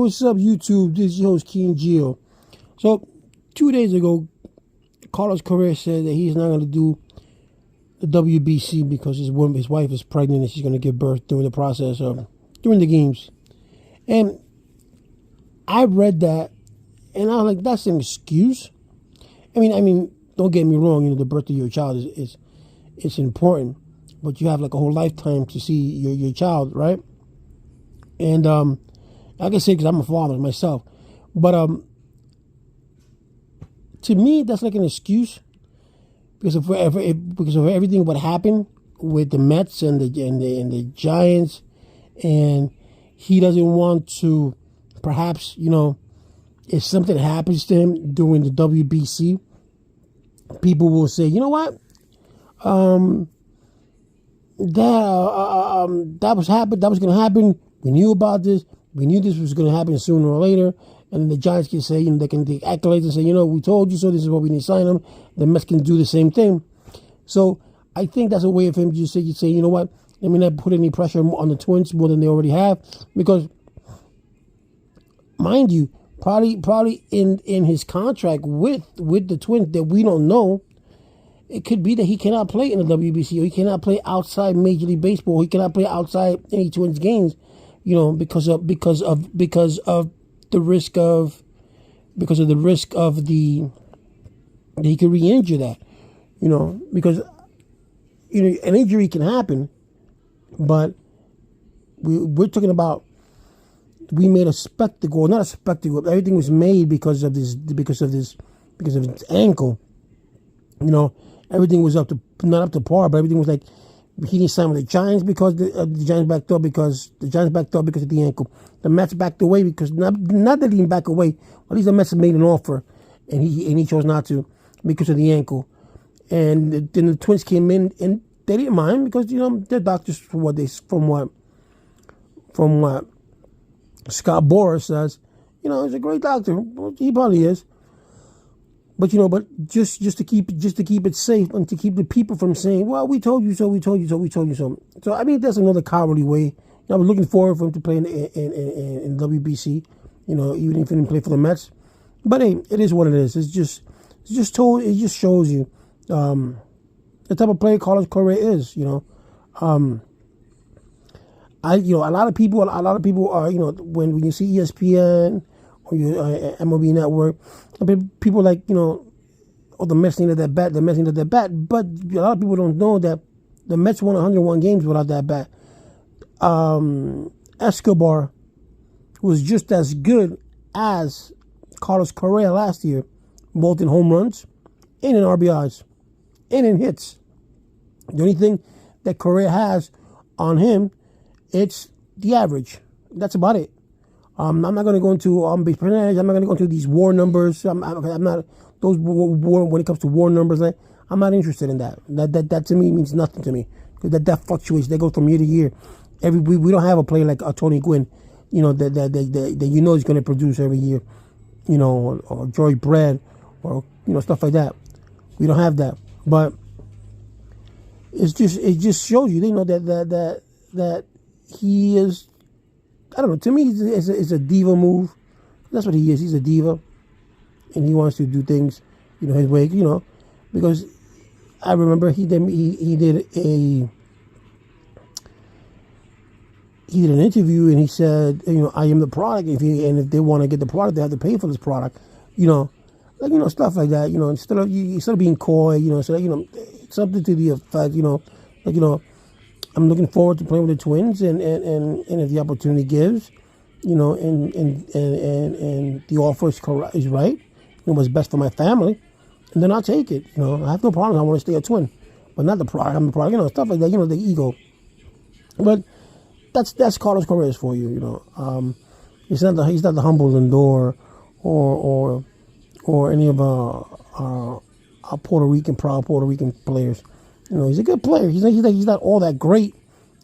what's up, YouTube? This is your host, King Gio. So, 2 days ago, Carlos Correa said that he's not going to do the WBC because his wife is pregnant and she's going to give birth during the process of during the games. And I read that, and I was like, that's an excuse. I mean, don't get me wrong. You know, the birth of your child is important, but you have like a whole lifetime to see your child, right? And I can say because I'm a father myself, but to me that's like an excuse because of everything what happened with the Mets and the Giants, and he doesn't want to. Perhaps, you know, if something happens to him during the WBC, people will say, you know what, that was going to happen. We knew about this. We knew this was going to happen sooner or later. And then the Giants can say, you know, they can take accolades and say, you know, we told you so. This is what we need to sign him. The Mets can do the same thing. So I think that's a way of him just say, you know what, let me not put any pressure on the Twins more than they already have, because, mind you, probably in his contract with the Twins that we don't know, it could be that he cannot play in the WBC, or he cannot play outside Major League Baseball. He cannot play outside any Twins games, you know, because of the risk of that he could re-injure that, you know, because you know an injury can happen, but we're talking about. We made a spectacle, not a spectacle. Everything was made because of his ankle. You know, everything was not up to par, but everything was like he didn't sign with the Giants because the Giants backed up because of the ankle. The Mets backed away because not that they didn't back away. At least the Mets made an offer, and he chose not to because of the ankle. And then the Twins came in and they didn't mind because you know they're doctors from what Scott Boras says, you know, he's a great doctor. Well, he probably is. But you know, just to keep it safe and to keep the people from saying, well, we told you so, we told you so, we told you so. So I mean, that's another cowardly way. I was looking forward for him to play in WBC. You know, even if he didn't play for the Mets. But hey, it is what it is. It just shows you the type of player Carlos Correa is. You know. A lot of people are, you know, when you see ESPN or your MLB Network, people like, you know, oh, the Mets needed that bat, but a lot of people don't know that the Mets won 101 games without that bat. Escobar was just as good as Carlos Correa last year, both in home runs and in RBIs and in hits. The only thing that Correa has on him, it's the average. That's about it. I'm not going to go into base percentage. I'm not going to go into these WAR numbers. I'm not those WAR when it comes to WAR numbers. I'm not interested in that. That to me means nothing to me because that fluctuates. They go from year to year. We don't have a player like Tony Gwynn, you know, that you know is going to produce every year, you know, or Joey Brad, or you know stuff like that. We don't have that, but it just shows you. They know that he is, I don't know, to me it's a diva move. That's what he is. He's a diva. And he wants to do things, you know, his way, you know, because I remember he did an interview and he said, you know, I am the product. If they want to get the product, they have to pay for this product, you know, like, you know, stuff like that, you know, instead of being coy, you know, so, you know, something to the effect, you know, like, you know, I'm looking forward to playing with the Twins, and if the opportunity gives, you know, and the offer is right, you know, what's best for my family, and then I'll take it. You know, I have no problem. I want to stay a Twin, but not the product. I'm the product. You know, stuff like that. You know, the ego. But that's Carlos Correa for you. You know, he's not the humble Lindor or any of our proud Puerto Rican players. You know, he's a good player. He's not all that great.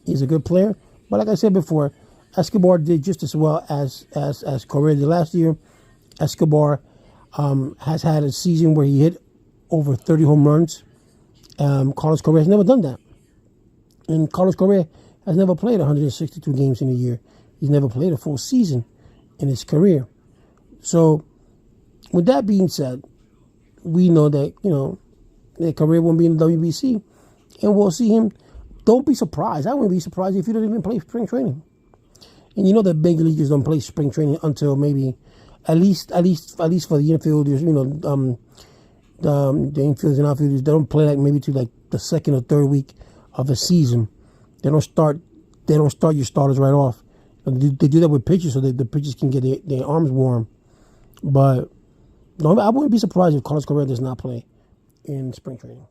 He's a good player. But like I said before, Escobar did just as well as Correa did last year. Escobar has had a season where he hit over 30 home runs. Carlos Correa has never done that. And Carlos Correa has never played 162 games in a year. He's never played a full season. in his career. So, with that being said, we know that, that Correa won't be in the WBC, and we'll see him. Don't be surprised. I wouldn't be surprised if he doesn't even play spring training. And you know that big leaguers don't play spring training until maybe at least for the infielders, the infielders and outfielders, they don't play like maybe to like the second or third week of the season. They don't start your starters right off. They do that with pitchers so that the pitchers can get their arms warm. But no, I wouldn't be surprised if Carlos Correa does not play in spring training.